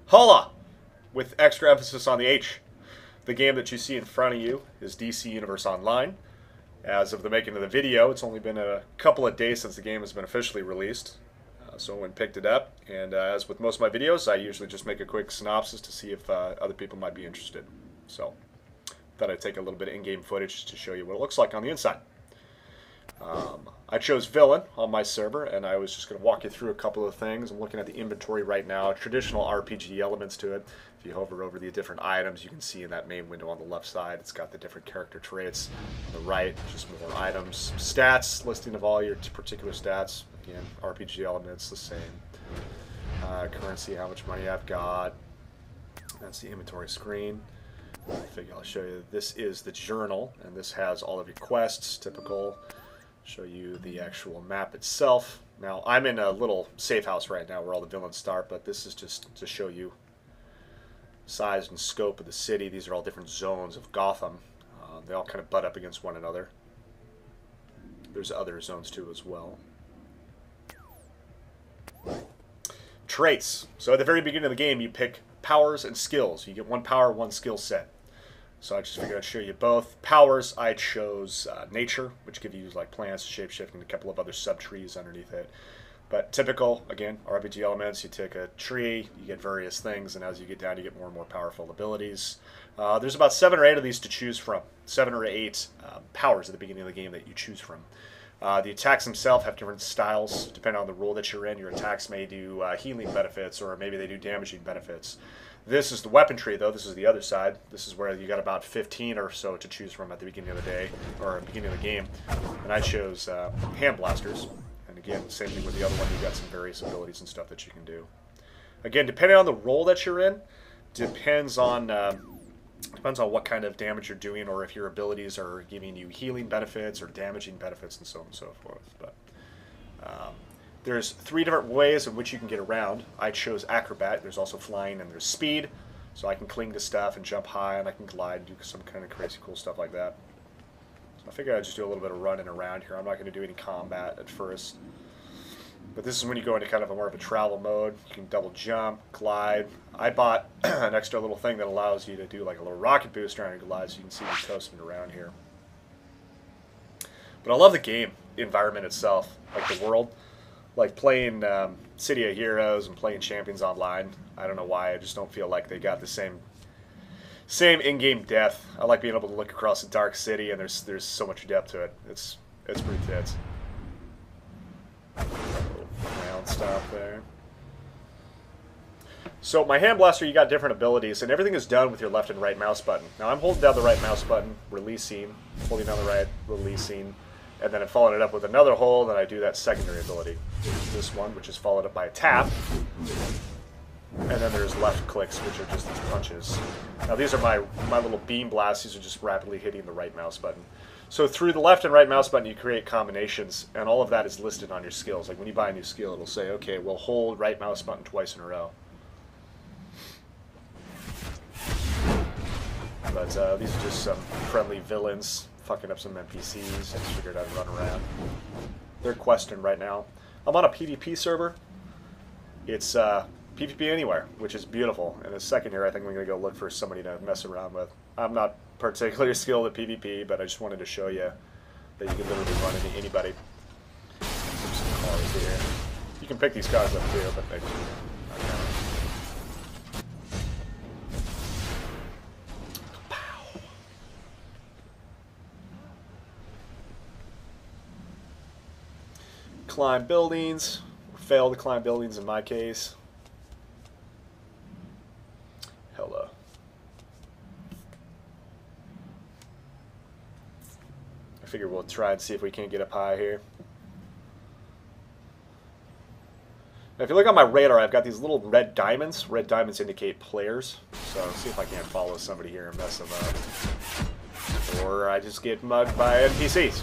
Holla! With extra emphasis on the H. The game that you see in front of you is DC Universe Online. As of the making of the video, it's only been a couple of days since the game has been officially released. So I went and picked it up, and as with most of my videos, I usually just make a quick synopsis to see if other people might be interested. So, thought I'd take a little bit of in-game footage to show you what it looks like on the inside. I chose Villain on my server, and I was just going to walk you through a couple of things. I'm looking at the inventory right now, traditional RPG elements to it. If you hover over the different items, you can see in that main window on the left side, it's got the different character traits. On the right, just more items. Stats, listing of all your particular stats. Again, RPG elements, the same. Currency, how much money I've got. That's the inventory screen. I figure I'll show you. This is the journal, and this has all of your quests, typical. Show you the actual map itself. Now, I'm in a little safe house right now where all the villains start, but this is just to show you size and scope of the city. These are all different zones of Gotham. They all kind of butt up against one another. There's other zones too as well. Traits. So at the very beginning of the game, you pick powers and skills. You get one power, one skill set. So I just figured I'd show you both. Powers, I chose nature, which give you like plants, shapeshifting, and a couple of other sub-trees underneath it. But typical, again, RPG elements, you take a tree, you get various things, and as you get down, you get more and more powerful abilities. There's about 7 or 8 of these to choose from. 7 or 8 powers at the beginning of the game that you choose from. The attacks themselves have different styles, depending on the role that you're in. Your attacks may do healing benefits, or maybe they do damaging benefits. This is the weapon tree, though. This is the other side. This is where you got about 15 or so to choose from at the beginning of the day, or beginning of the game. And I chose hand blasters. And again, same thing with the other one. You got some various abilities and stuff that you can do. Again, depending on the role that you're in, depends on what kind of damage you're doing, or if your abilities are giving you healing benefits or damaging benefits, and so on and so forth. But there's 3 different ways in which you can get around. I chose acrobat. There's also flying, and there's speed. So I can cling to stuff and jump high, and I can glide and do some kind of crazy cool stuff like that. So I figured I'd just do a little bit of running around here. I'm not going to do any combat at first. But this is when you go into kind of a more of a travel mode. You can double jump, glide. I bought an extra little thing that allows you to do like a little rocket boost around your glide, so you can see me coasting around here. But I love the game, the environment itself, like the world. Like playing City of Heroes and playing Champions Online. I don't know why, I just don't feel like they got the same in-game depth. I like being able to look across a dark city, and there's so much depth to it. It's pretty tits. Round stop there. So my hand blaster, you got different abilities, and everything is done with your left and right mouse button. Now I'm holding down the right mouse button, releasing, holding down the right, releasing, and then I'm following it up with another hold, and I do that secondary ability. This one, which is followed up by a tap. And then there's left clicks, which are just these punches. Now these are my little beam blasts. These are just rapidly hitting the right mouse button. So through the left and right mouse button, you create combinations, and all of that is listed on your skills. Like when you buy a new skill, it'll say, okay, we'll hold right mouse button twice in a row. But these are just some friendly villains fucking up some NPCs. I just figured I'd run around. They're questing right now. I'm on a PvP server. It's PvP anywhere, which is beautiful. In a second here, I think we're going to go look for somebody to mess around with. I'm not particularly skilled at PvP, but I just wanted to show you that you can literally run into anybody. There's some cars here. You can pick these cars up too, but they climb buildings, or fail to climb buildings in my case. Hello. I figure we'll try and see if we can't get up high here. Now if you look on my radar, I've got these little red diamonds. Red diamonds indicate players. So I'll see if I can't follow somebody here and mess them up. Or I just get mugged by NPCs.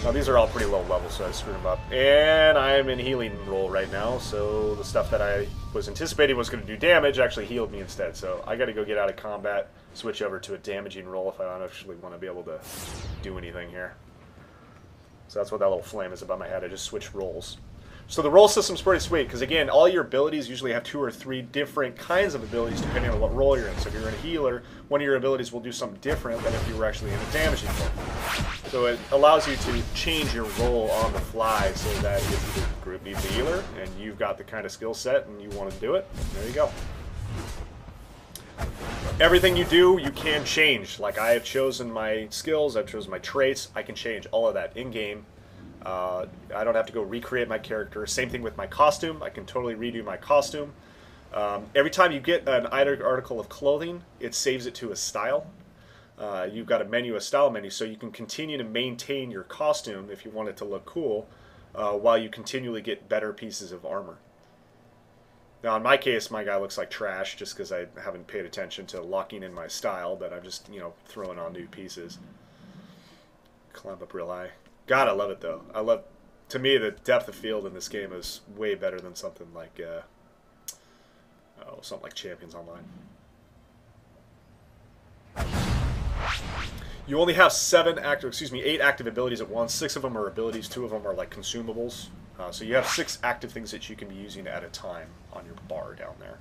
Now these are all pretty low level, so I screwed them up. And I'm in healing roll right now, so the stuff that I was anticipating was going to do damage actually healed me instead. So I got to go get out of combat, switch over to a damaging roll if I don't actually want to be able to do anything here. So that's what that little flame is above my head. I just switched rolls. So the role system's pretty sweet because, again, all your abilities usually have 2 or 3 different kinds of abilities depending on what role you're in. So if you're in a healer, one of your abilities will do something different than if you were actually in a damaging role. So it allows you to change your role on the fly so that if the group needs a healer and you've got the kind of skill set and you want to do it, there you go. Everything you do, you can change. Like, I have chosen my skills, I've chosen my traits, I can change all of that in-game. I don't have to go recreate my character. Same thing with my costume. I can totally redo my costume. Every time you get an article of clothing, it saves it to a style. You've got a menu, a style menu, so you can continue to maintain your costume if you want it to look cool, while you continually get better pieces of armor. Now, in my case, my guy looks like trash just because I haven't paid attention to locking in my style, but I'm just, you know, throwing on new pieces. Climb up real high. God, I love it, though. To me, the depth of field in this game is way better than something like, something like Champions Online. You only have 8 active abilities at once. 6 of them are abilities, 2 of them are like consumables. So you have 6 active things that you can be using at a time on your bar down there.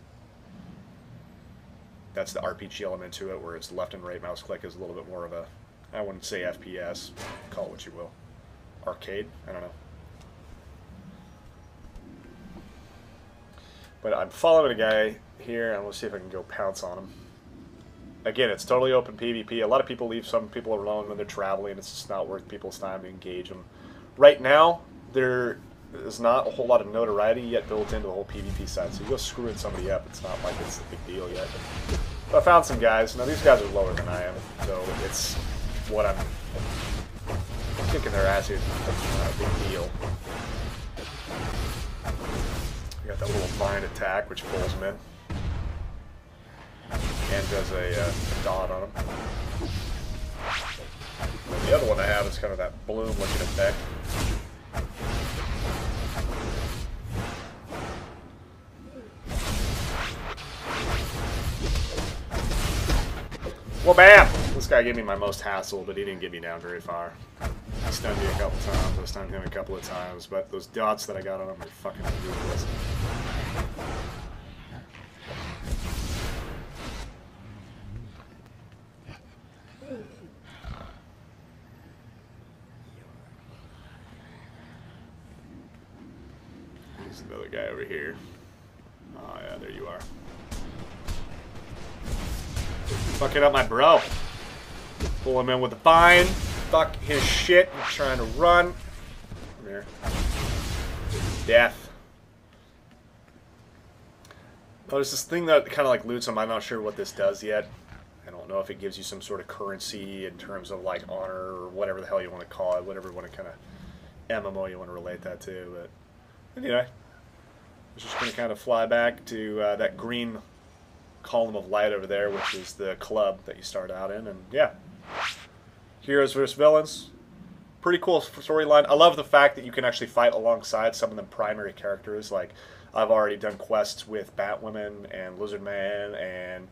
That's the RPG element to it, where it's left and right mouse click is a little bit more of a, I wouldn't say FPS, call it what you will. Arcade? I don't know. But I'm following a guy here, and we'll see if I can go pounce on him. Again, it's totally open PvP. A lot of people leave some people alone when they're traveling. It's just not worth people's time to engage them. Right now, there is not a whole lot of notoriety yet built into the whole PvP side. So you go screwing somebody up, it's not like it's a big deal yet. But I found some guys. Now, these guys are lower than I am, so it's what I'm kicking their ass here. It's not a big deal. I got that little vine attack, which pulls them in. And does a dot on them. And the other one I have is kind of that bloom looking effect. Well, bam! This guy gave me my most hassle, but he didn't get me down very far. He stunned me a couple times, I stunned him a couple of times, but those dots that I got on him are fucking ridiculous. There's another guy over here. Oh yeah, there you are. Fucking up my bro. Pull him in with a vine. Fuck his shit. He's trying to run. Come here. Death. Oh, there's this thing that kind of like loots him. I'm not sure what this does yet. I don't know if it gives you some sort of currency in terms of like honor or whatever the hell you want to call it. Whatever you want to kind of MMO you want to relate that to. But anyway, I'm just going to kind of fly back to that green column of light over there, which is the club that you start out in, and yeah, heroes versus villains. Pretty cool storyline. I love the fact that you can actually fight alongside some of the primary characters. Like, I've already done quests with Batwoman and Lizardman and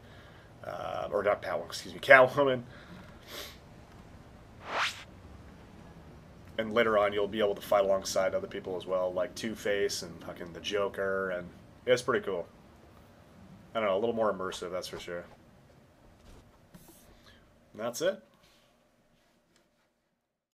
or not Batwoman, excuse me, Catwoman. And later on, you'll be able to fight alongside other people as well, like Two-Face and fucking the Joker, and yeah, it's pretty cool. I don't know, a little more immersive, that's for sure. And that's it.